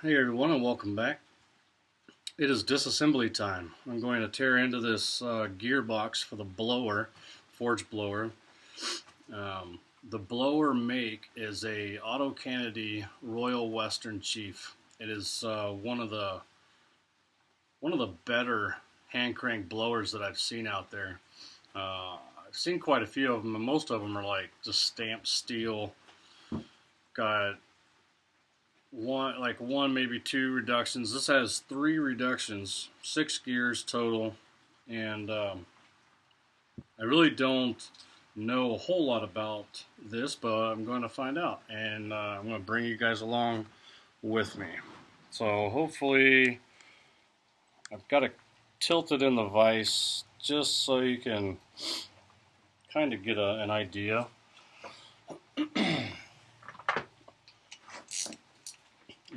Hey everyone, and welcome back. It is disassembly time. I'm going to tear into this gearbox for the blower, forge blower. The blower make is a Otto Canedy Royal Western Chief. It is one of the better hand crank blowers that I've seen out there. I've seen quite a few of them, and most of them are like just stamped steel. Got one maybe two reductions. This has 3 reductions, 6 gears total, and I really don't know a whole lot about this, but I'm going to find out, and I'm going to bring you guys along with me. So hopefully I've got it tilted in the vise just so you can kind of get an idea.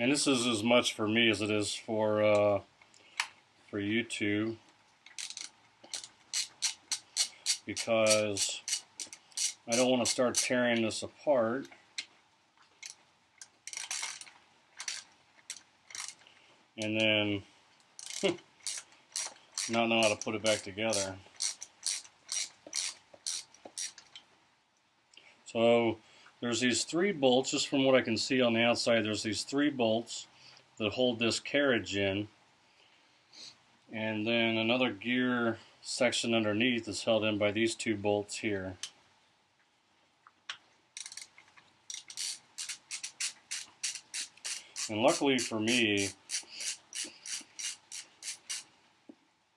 And this is as much for me as it is for YouTube, because I don't want to start tearing this apart and then not know how to put it back together. So there's these 3 bolts, just from what I can see on the outside, there's these 3 bolts that hold this carriage in. And then another gear section underneath is held in by these 2 bolts here. And luckily for me,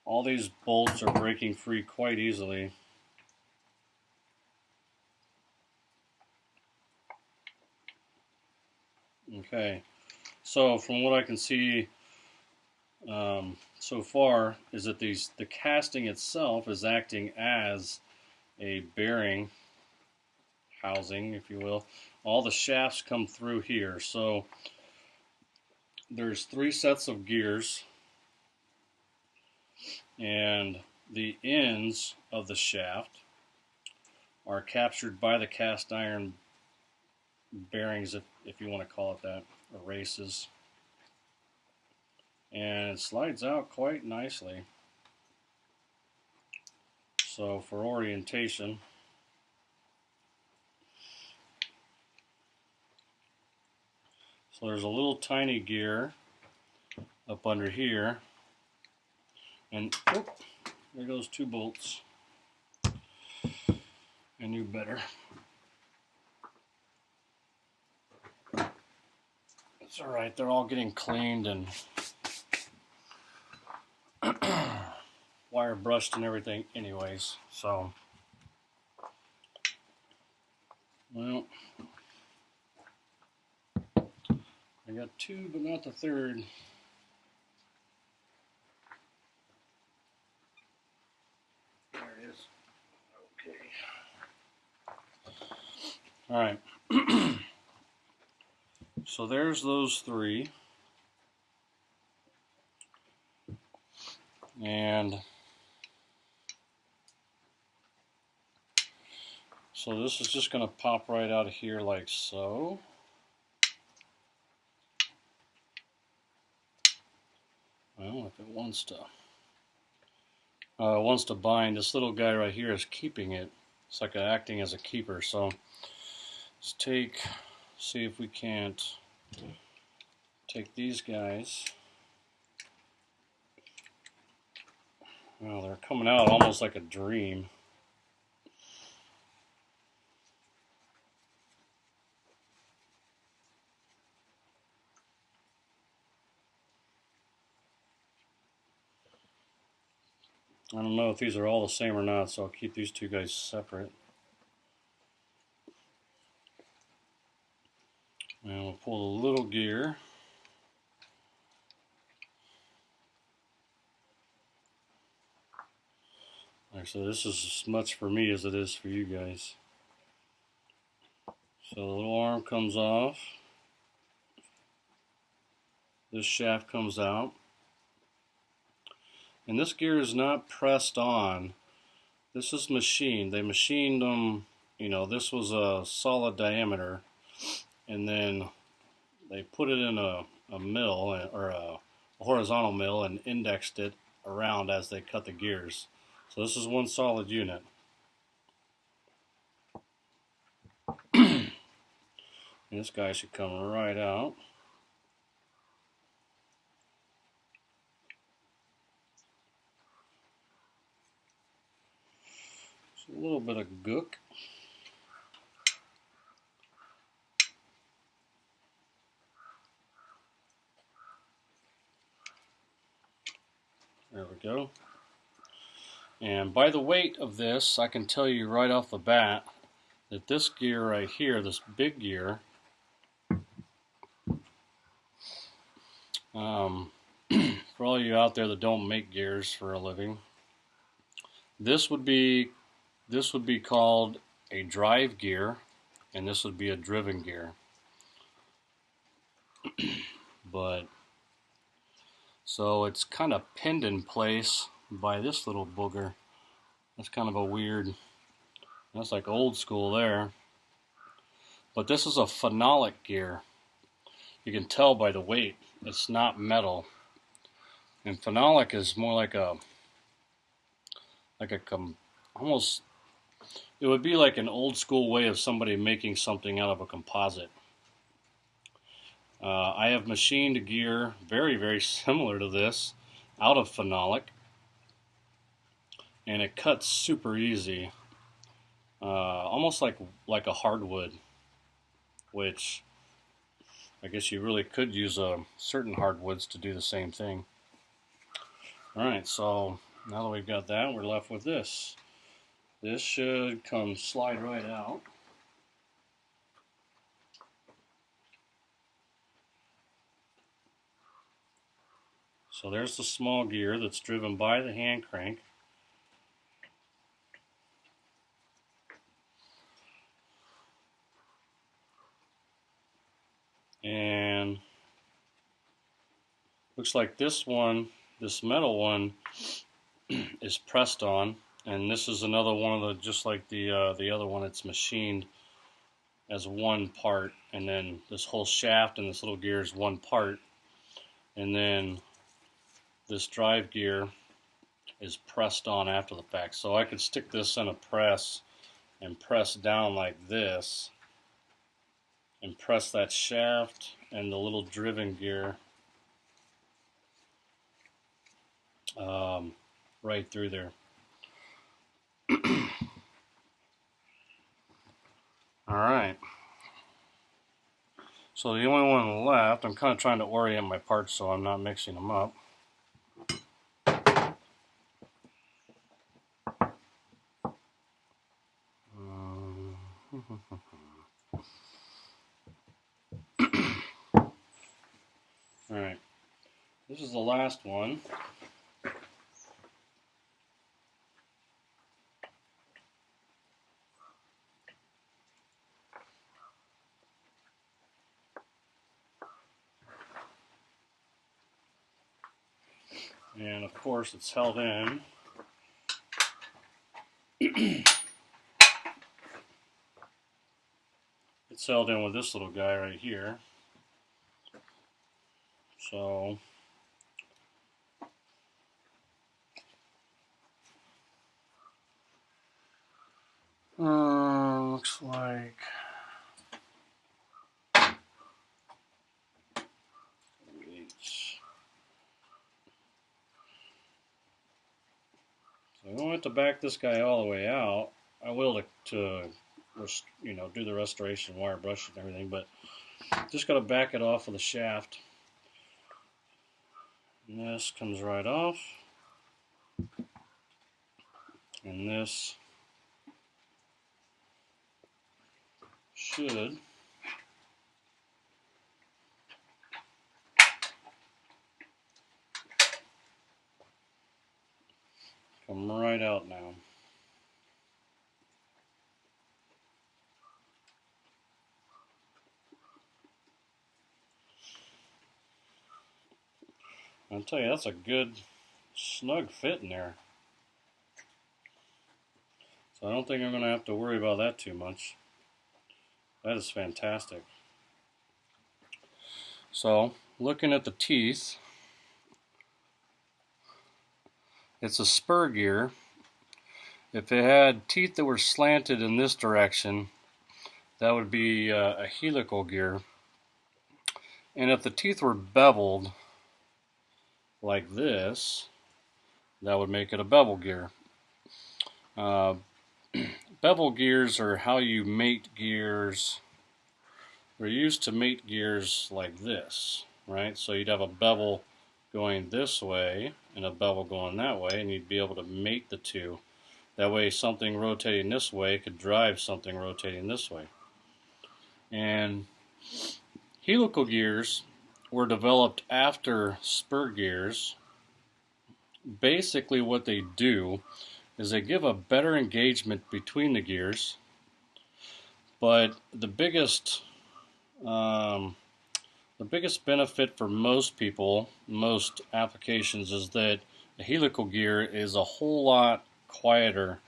all these bolts are breaking free quite easily. Okay, so from what I can see so far is that the casting itself is acting as a bearing housing, if you will. All the shafts come through here, so there's 3 sets of gears, and the ends of the shaft are captured by the cast iron bearings, if you want to call it that, or races. And it slides out quite nicely. So for orientation, so there's a little tiny gear up under here, and oh, there goes 2 bolts. I knew better. It's alright, they're all getting cleaned and wire brushed and everything anyways, so well, I got 2 but not the 3rd. There it is. Okay. Alright. So there's those 3. And so this is just going to pop right out of here like so. Well, if it wants to bind, this little guy right here is keeping it. It's like acting as a keeper. So let's see if we can't take these guys. Well, they're coming out almost like a dream. I don't know if these are all the same or not, so I'll keep these 2 guys separate. And we'll pull the little gear. Like I said, this is as much for me as it is for you guys. So the little arm comes off. This shaft comes out. And this gear is not pressed on. This is machined. They machined them, this was a solid diameter. And then they put it in a a mill or a horizontal mill and indexed it around as they cut the gears. So this is one solid unit. And this guy should come right out. Just a little bit of gook. There we go. And by the weight of this, I can tell you right off the bat that this gear right here, this big gear, for all you out there that don't make gears for a living, this would be called a drive gear, and this would be a driven gear. But so it's kind of pinned in place by this little booger. That's kind of a weird, that's like old school there. But this is a phenolic gear. You can tell by the weight, it's not metal. And phenolic is more like almost, it would be like an old school way of somebody making something out of a composite. I have machined gear very, very similar to this out of phenolic, and it cuts super easy, almost like a hardwood, which I guess you really could use certain hardwoods to do the same thing. Alright, so now that we've got that, we're left with this. This should slide right out. So there's the small gear that's driven by the hand crank. And looks like this metal one is pressed on, and this is another one of the, just like the other one, it's machined as one part, and then this whole shaft and this little gear is one part, and then this drive gear is pressed on after the fact. So I could stick this in a press and press down like this and press that shaft and the little driven gear right through there. Alright. So the only one left, I'm kind of trying to orient my parts so I'm not mixing them up. Alright, this is the last one. And of course it's held in. It's held in with this little guy right here. So looks like so I don't have to back this guy all the way out. I will to do the restoration, wire brush and everything, but just got to back it off of the shaft. And this comes right off, and this should come right out now. I'll tell you, that's a good snug fit in there. So I don't think I'm going to have to worry about that too much. That is fantastic. So looking at the teeth, it's a spur gear. If it had teeth that were slanted in this direction, that would be a helical gear. And if the teeth were beveled like this, that would make it a bevel gear. Bevel gears are how you mate gears. They're used to mate gears like this, right? So you'd have a bevel going this way and a bevel going that way, and you'd be able to mate the two. That way something rotating this way could drive something rotating this way. And helical gears were developed after spur gears. Basically what they do is they give a better engagement between the gears, but the biggest benefit for most people, most applications, is that a helical gear is a whole lot quieter,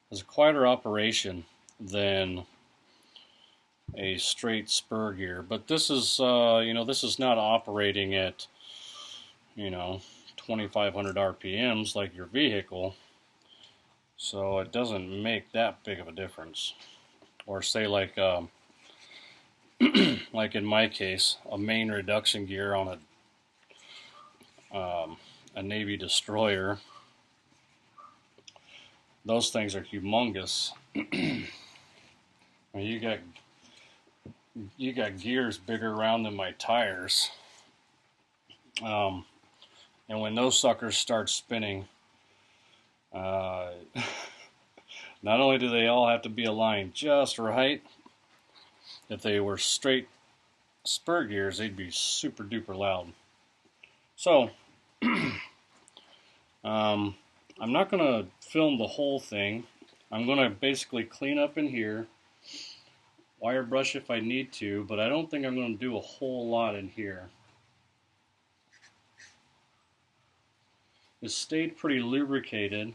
has a quieter operation than a straight spur gear. But this is, this is not operating at, 2,500 RPMs like your vehicle, so it doesn't make that big of a difference. Or say like, like in my case, a main reduction gear on a Navy destroyer. Those things are humongous. You got gears bigger around than my tires. And when those suckers start spinning, not only do they all have to be aligned just right, if they were straight spur gears, they'd be super duper loud. So, I'm not going to film the whole thing. I'm going to basically clean up in here, wire brush if I need to, but I don't think I'm going to do a whole lot in here. It stayed pretty lubricated.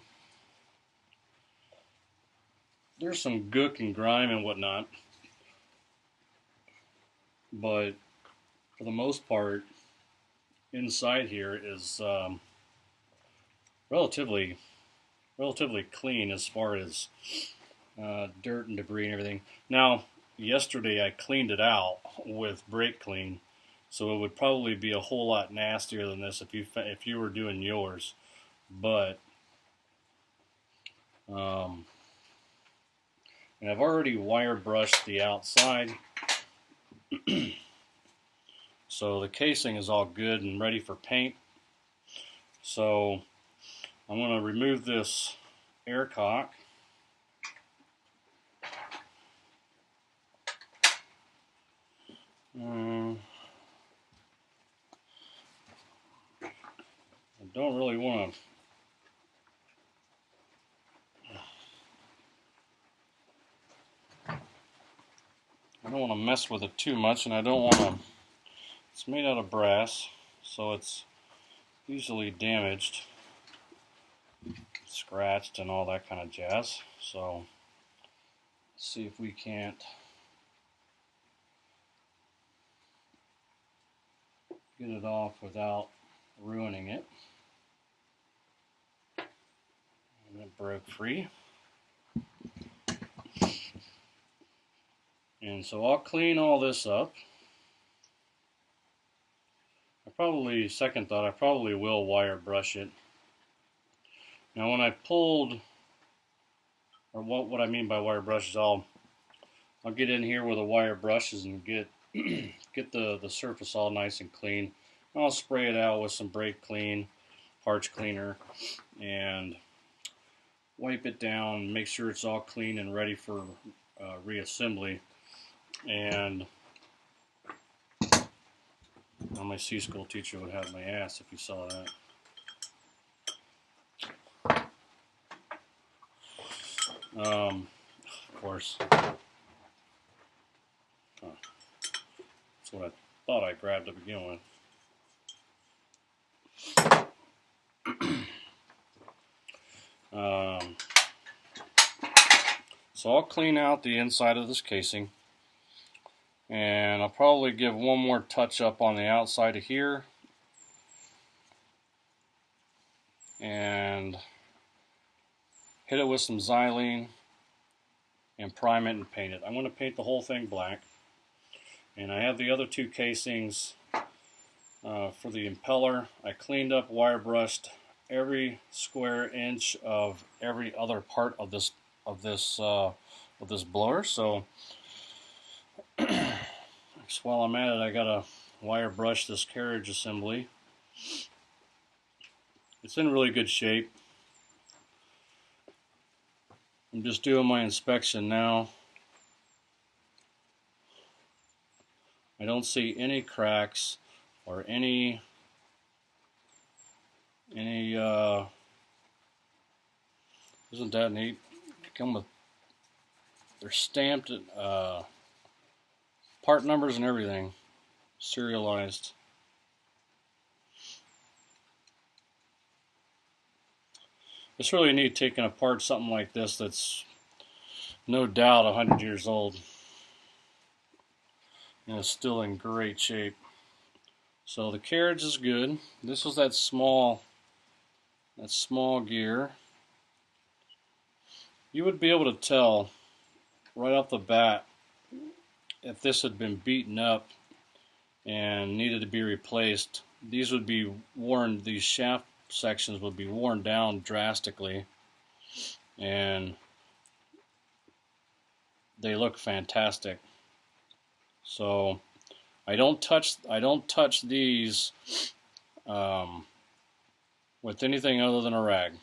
There's some gook and grime and whatnot, but for the most part, inside here is relatively clean as far as dirt and debris and everything. Now, yesterday I cleaned it out with brake clean, so it would probably be a whole lot nastier than this if you were doing yours. But and I've already wire brushed the outside, so the casing is all good and ready for paint. So I'm going to remove this air cock. I don't really want to. I don't want to mess with it too much, and I don't want to. It's made out of brass, so it's easily damaged, scratched, and all that kind of jazz. So let's see if we can't get it off without ruining it. And it broke free. And so I'll clean all this up. Second thought, I probably will wire brush it. Now when I pulled, or what I mean by wire brushes, I'll get in here with the wire brushes and get the surface all nice and clean. I'll spray it out with some brake clean, parch cleaner, and wipe it down, make sure it's all clean and ready for reassembly. And well, my C-school teacher would have my ass if he saw that. Of course. That's what I thought I grabbed to begin with. So I'll clean out the inside of this casing. And I'll probably give one more touch up on the outside of here. And hit it with some xylene and prime it and paint it. I'm going to paint the whole thing black. And I have the other two casings for the impeller. I cleaned up, wire brushed every square inch of every other part of this blower. So just while I'm at it, I gotta wire brush this carriage assembly. It's in really good shape. I'm just doing my inspection now. I don't see any cracks or any isn't that neat? Come with, they're stamped part numbers and everything, serialized. It's really neat taking apart something like this that's no doubt 100 years old and it's still in great shape. So the carriage is good. This was that small gear. You would be able to tell right off the bat if this had been beaten up and needed to be replaced. These would be worn, these shaft sections would be worn down drastically, and they look fantastic. So I don't touch these with anything other than a rag.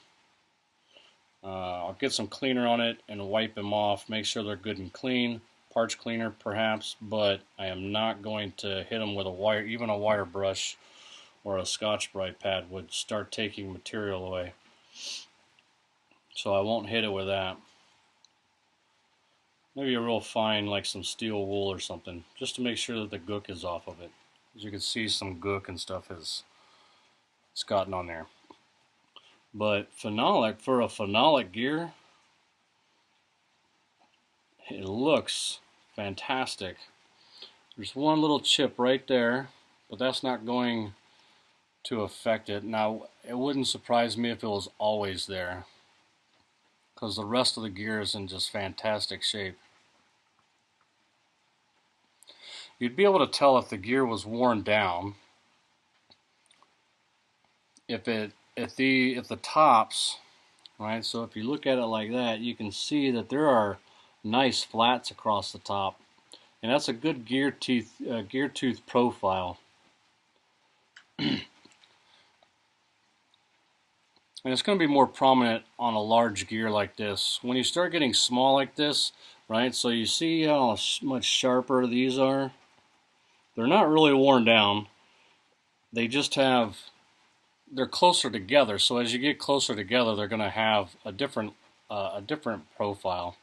I'll get some cleaner on it and wipe them off, make sure they're good and clean, parts cleaner perhaps, but I am not going to hit them with a wire. Even a wire brush or a Scotch-Brite pad would start taking material away. So I won't hit it with that. Maybe a real fine, like some steel wool or something, just to make sure that the gook is off of it. As you can see, some gook and stuff has gotten on there. But phenolic, for a phenolic gear, it looks fantastic. There's one little chip right there, but that's not going to affect it. Now, it wouldn't surprise me if it was always there, because the rest of the gear is in just fantastic shape. You'd be able to tell if the gear was worn down if the tops, right? So if you look at it like that, you can see that there are nice flats across the top, and that's a good gear tooth profile. And it's going to be more prominent on a large gear like this. When you start getting small like this, right? So you see how much sharper these are. They're not really worn down. They just have, they're closer together. So as you get closer together, they're going to have a different profile.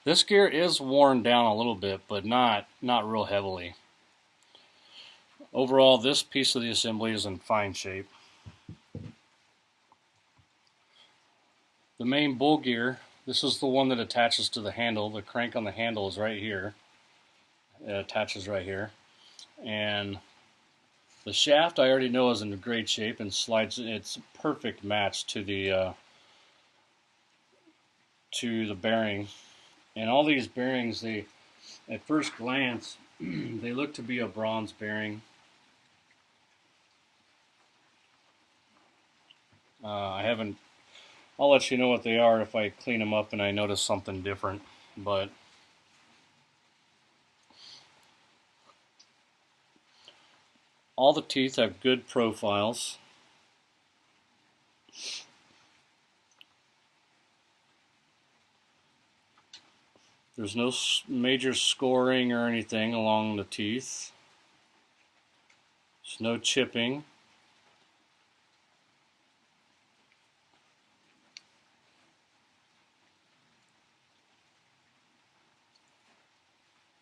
This gear is worn down a little bit, but not real heavily. Overall, this piece of the assembly is in fine shape. The main bull gear, this is the one that attaches to the handle. The crank on the handle is right here. It attaches right here. And the shaft I already know is in great shape and slides. It's a perfect match to the bearing. And all these bearings, they, at first glance, they look to be a bronze bearing. I'll let you know what they are if I clean them up and I notice something different. But all the teeth have good profiles. There's no major scoring or anything along the teeth. There's no chipping.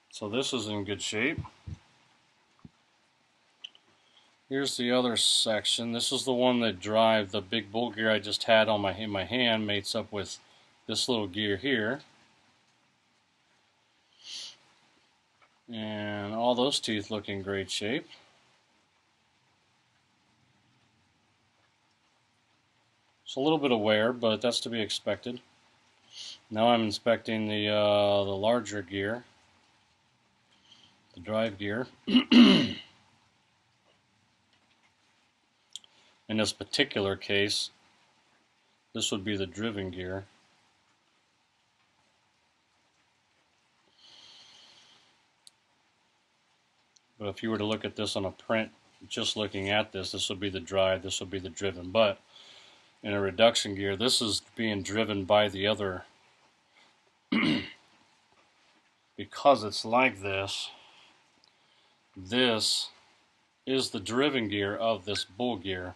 So this is in good shape. Here's the other section. This is the one that drives the big bull gear I just had on in my hand, mates up with this little gear here. And all those teeth look in great shape. It's a little bit of wear, but that's to be expected. Now I'm inspecting the larger gear, the drive gear. In this particular case, this would be the driven gear. But if you were to look at this on a print, just looking at this, this would be the drive, this would be the driven. But in a reduction gear, this is being driven by the other. Because it's like this, this is the driven gear of this bull gear,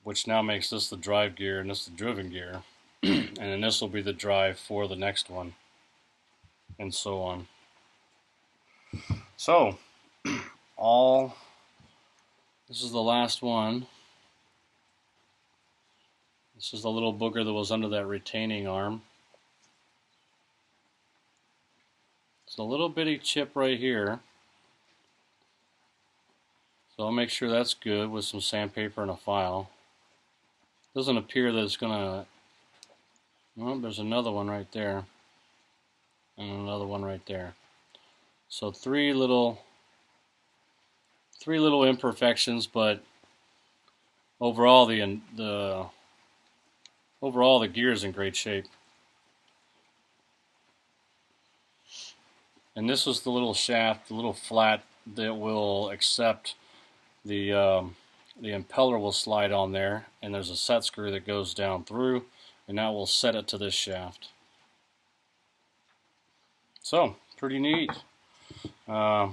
which now makes this the drive gear and this the driven gear. And then this will be the drive for the next one, and so on. So, this is the last one. This is the little booger that was under that retaining arm. It's a little bitty chip right here. So I'll make sure that's good with some sandpaper and a file. Doesn't appear that it's gonna. Well, there's another one right there, and another one right there. So three little imperfections, but overall the gear is in great shape. And this is the little shaft, the little flat that will accept the impeller will slide on there, and there's a set screw that goes down through, and that will set it to this shaft. So, pretty neat. I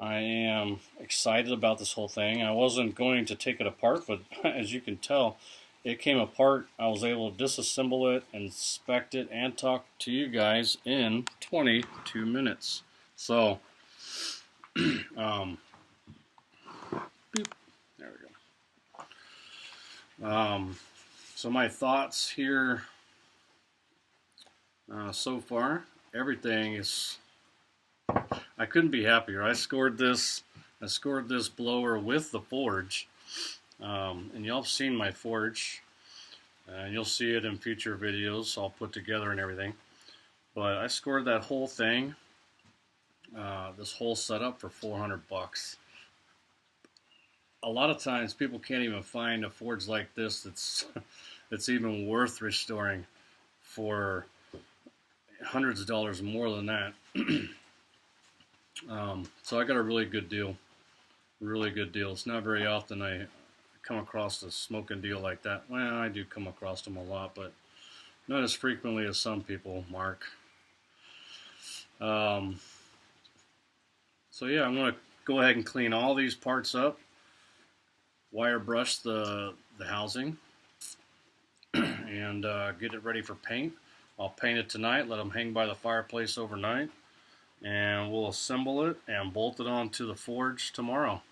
am excited about this whole thing. I wasn't going to take it apart, but as you can tell, it came apart. I was able to disassemble it, inspect it, and talk to you guys in 22 minutes. So, boop, there we go. So my thoughts here so far, everything is. I couldn't be happier. I scored this blower with the forge, and y'all have seen my forge, and you'll see it in future videos I'll put together and everything. But I scored that whole thing, this whole setup, for $400. A lot of times people can't even find a forge like this that's even worth restoring for hundreds of dollars more than that. So I got a really good deal. Really good deal. It's not very often I come across a smoking deal like that. Well, I do come across them a lot, but not as frequently as some people, Mark. So yeah, I'm going to go ahead and clean all these parts up, wire brush the housing, and get it ready for paint. I'll paint it tonight, let them hang by the fireplace overnight, and we'll assemble it and bolt it onto the forge tomorrow.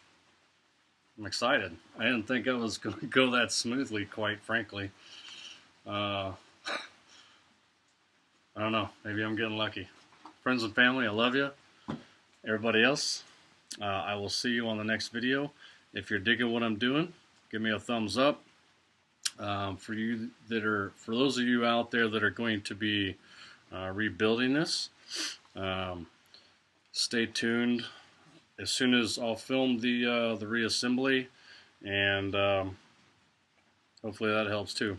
I'm excited. I didn't think it was going to go that smoothly, quite frankly. I don't know. Maybe I'm getting lucky. Friends and family, I love you. Everybody else, I will see you on the next video. If you're digging what I'm doing, give me a thumbs up. For those of you out there that are going to be rebuilding this, stay tuned. As soon as I'll film the reassembly, and hopefully that helps too.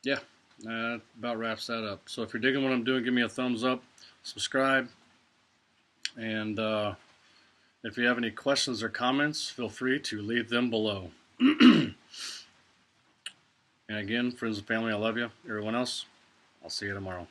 Yeah, that about wraps that up. So if you're digging what I'm doing, give me a thumbs up, subscribe, and if you have any questions or comments, feel free to leave them below. And again, friends and family, I love you. Everyone else, I'll see you tomorrow.